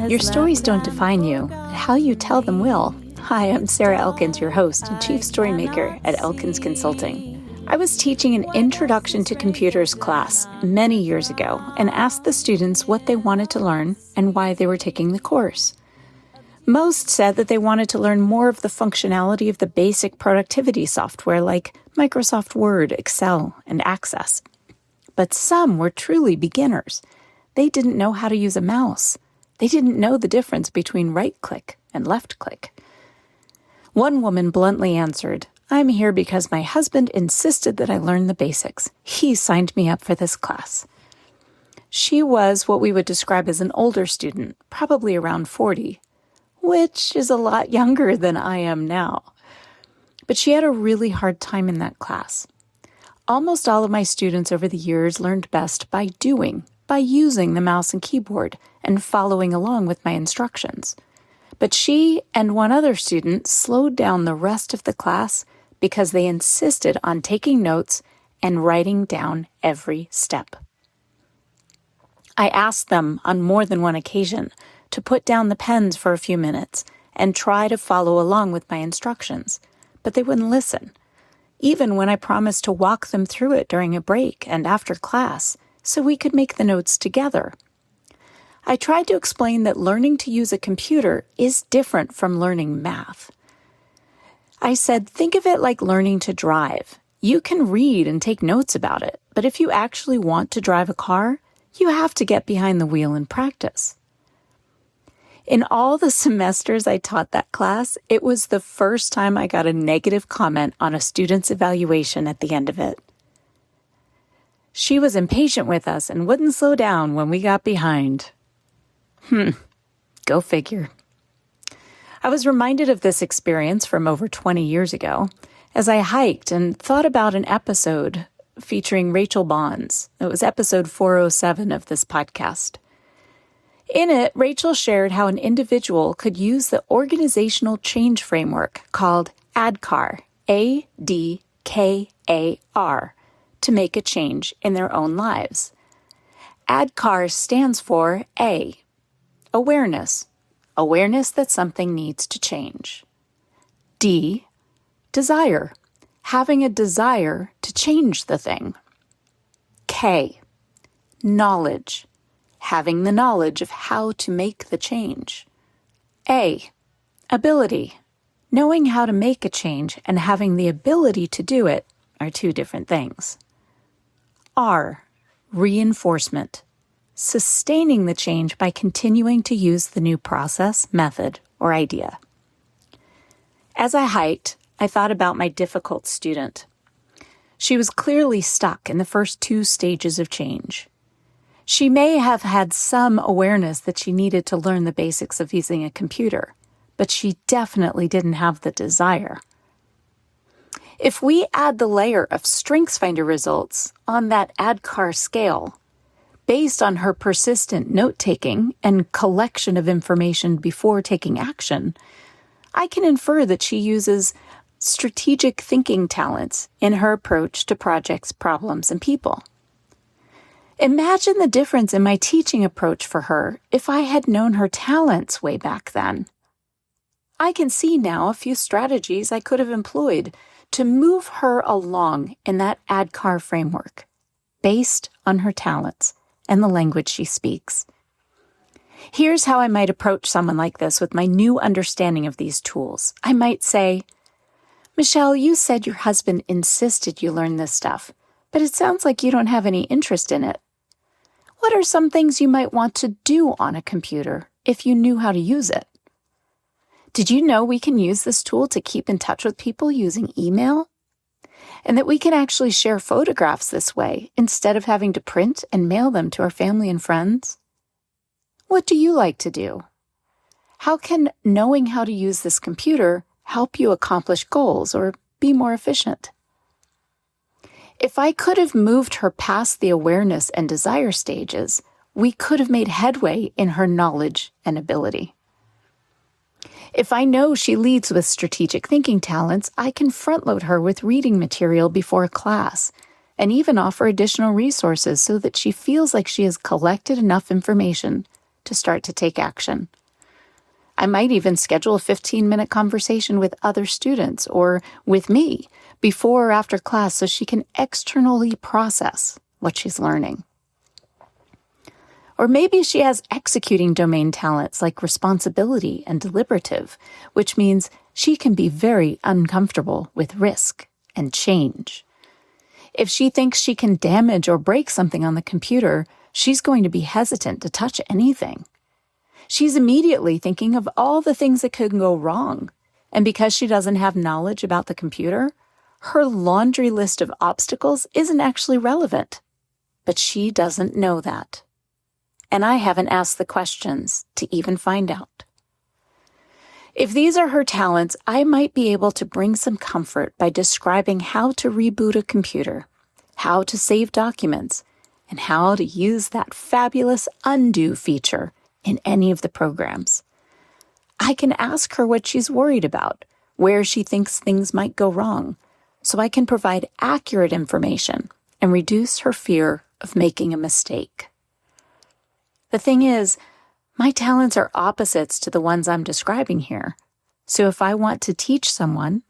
Your stories don't define you, but how you tell them will. Hi, I'm Sarah Elkins, your host and chief storymaker at Elkins Consulting. I was teaching an Introduction to Computers class many years ago and asked the students what they wanted to learn and why they were taking the course. Most said that they wanted to learn more of the functionality of the basic productivity software like Microsoft Word, Excel, and Access. But some were truly beginners. They didn't know how to use a mouse. They didn't know the difference between right-click and left-click. One woman bluntly answered, "I'm here because my husband insisted that I learn the basics. He signed me up for this class." She was what we would describe as an older student, probably around 40, which is a lot younger than I am now. But she had a really hard time in that class. Almost all of my students over the years learned best by doing, by using the mouse and keyboard and following along with my instructions. But she and one other student slowed down the rest of the class because they insisted on taking notes and writing down every step. I asked them on more than one occasion to put down the pens for a few minutes and try to follow along with my instructions, but they wouldn't listen, even when I promised to walk them through it during a break and after class so we could make the notes together. I tried to explain that learning to use a computer is different from learning math. I said, think of it like learning to drive. You can read and take notes about it, but if you actually want to drive a car, you have to get behind the wheel and practice. In all the semesters I taught that class, it was the first time I got a negative comment on a student's evaluation at the end of it. She was impatient with us and wouldn't slow down when we got behind. Go figure. I was reminded of this experience from over 20 years ago as I hiked and thought about an episode featuring Rachel Bonds. It was episode 407 of this podcast. In it, Rachel shared how an individual could use the organizational change framework called ADKAR, A-D-K-A-R, to make a change in their own lives. ADKAR stands for A, awareness, awareness that something needs to change. D, desire, having a desire to change the thing. K, knowledge, having the knowledge of how to make the change. A, ability, knowing how to make a change and having the ability to do it are two different things. R, reinforcement, sustaining the change by continuing to use the new process, method, or idea. As I hiked, I thought about my difficult student. She was clearly stuck in the first two stages of change. She may have had some awareness that she needed to learn the basics of using a computer, but she definitely didn't have the desire. If we add the layer of Strengths Finder results on that ADKAR scale, based on her persistent note-taking and collection of information before taking action, I can infer that she uses strategic thinking talents in her approach to projects, problems, and people. Imagine the difference in my teaching approach for her if I had known her talents way back then. I can see now a few strategies I could have employed to move her along in that ADKAR framework, based on her talents and the language she speaks. Here's how I might approach someone like this with my new understanding of these tools. I might say, Michelle, you said your husband insisted you learn this stuff, but it sounds like you don't have any interest in it. What are some things you might want to do on a computer if you knew how to use it? Did you know we can use this tool to keep in touch with people using email? And that we can actually share photographs this way instead of having to print and mail them to our family and friends? What do you like to do? How can knowing how to use this computer help you accomplish goals or be more efficient? If I could have moved her past the awareness and desire stages, we could have made headway in her knowledge and ability. If I know she leads with strategic thinking talents, I can front-load her with reading material before class and even offer additional resources so that she feels like she has collected enough information to start to take action. I might even schedule a 15-minute conversation with other students or with me before or after class so she can externally process what she's learning. Or maybe she has executing domain talents like responsibility and deliberative, which means she can be very uncomfortable with risk and change. If she thinks she can damage or break something on the computer, she's going to be hesitant to touch anything. She's immediately thinking of all the things that could go wrong, and because she doesn't have knowledge about the computer, her laundry list of obstacles isn't actually relevant. But she doesn't know that. And I haven't asked the questions to even find out. If these are her talents, I might be able to bring some comfort by describing how to reboot a computer, how to save documents, and how to use that fabulous undo feature in any of the programs. I can ask her what she's worried about, where she thinks things might go wrong, so I can provide accurate information and reduce her fear of making a mistake. The thing is, my talents are opposites to the ones I'm describing here. So if I want to teach someone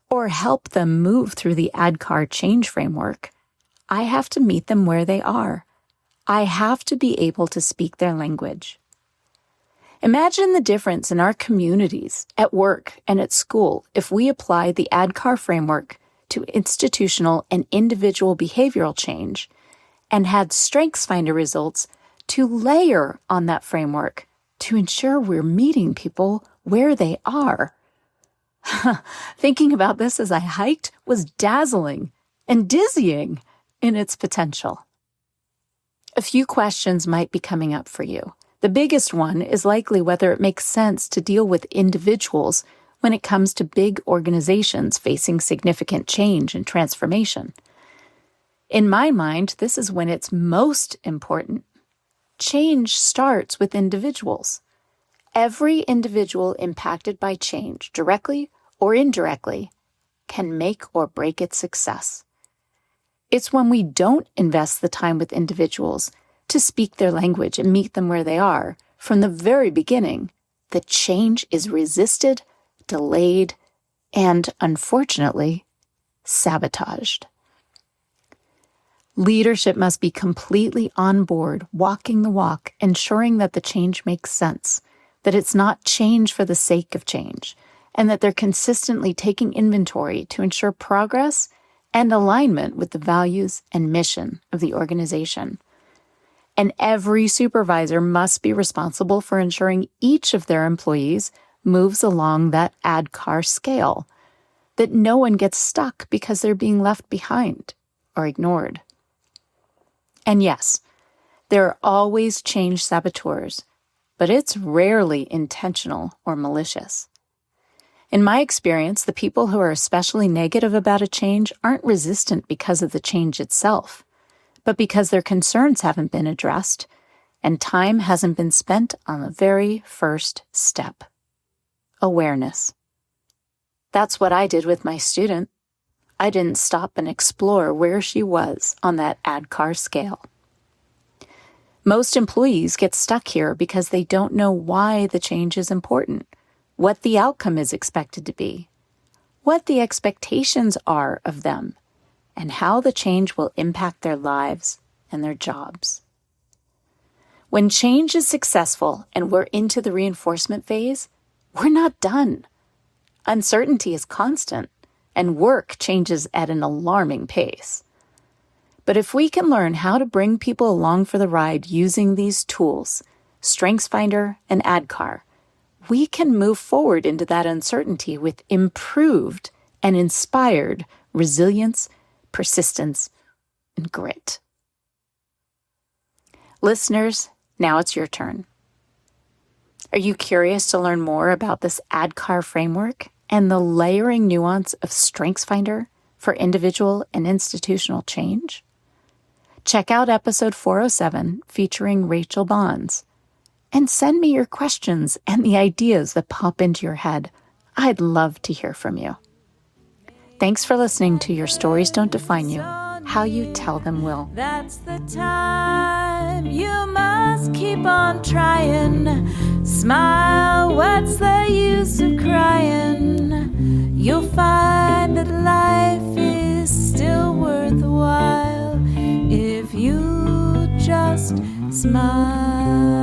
or help them move through the ADKAR change framework, I have to meet them where they are. I have to be able to speak their language. Imagine the difference in our communities, at work, and at school if we applied the ADKAR framework to institutional and individual behavioral change and had Strengths Finder results to layer on that framework to ensure we're meeting people where they are. Thinking about this as I hiked was dazzling and dizzying in its potential. A few questions might be coming up for you. The biggest one is likely whether it makes sense to deal with individuals when it comes to big organizations facing significant change and transformation. In my mind, this is when it's most important. Change starts with individuals. Every individual impacted by change, directly or indirectly, can make or break its success. It's when we don't invest the time with individuals to speak their language and meet them where they are from the very beginning that change is resisted, delayed, and, unfortunately, sabotaged. Leadership must be completely on board, walking the walk, ensuring that the change makes sense, that it's not change for the sake of change, and that they're consistently taking inventory to ensure progress and alignment with the values and mission of the organization. And every supervisor must be responsible for ensuring each of their employees moves along that ADKAR scale, that no one gets stuck because they're being left behind or ignored. And yes, there are always change saboteurs, but it's rarely intentional or malicious. In my experience, the people who are especially negative about a change aren't resistant because of the change itself, but because their concerns haven't been addressed and time hasn't been spent on the very first step: awareness. That's what I did with my student. I didn't stop and explore where she was on that ADKAR scale. Most employees get stuck here because they don't know why the change is important, what the outcome is expected to be, what the expectations are of them, and how the change will impact their lives and their jobs. When change is successful and we're into the reinforcement phase, we're not done. Uncertainty is constant, and work changes at an alarming pace. But if we can learn how to bring people along for the ride using these tools, Strengths Finder and ADKAR, we can move forward into that uncertainty with improved and inspired resilience, persistence, and grit. Listeners, now it's your turn. Are you curious to learn more about this ADKAR framework and the layering nuance of Strengths Finder for individual and institutional change? Check out episode 407 featuring Rachel Bonds, and send me your questions and the ideas that pop into your head. I'd love to hear from you. Thanks for listening to Your Stories Don't Define You. how you tell them will. That's the time you must keep on trying. Smile, what's the use of crying? You'll find that life is still worthwhile if you just smile.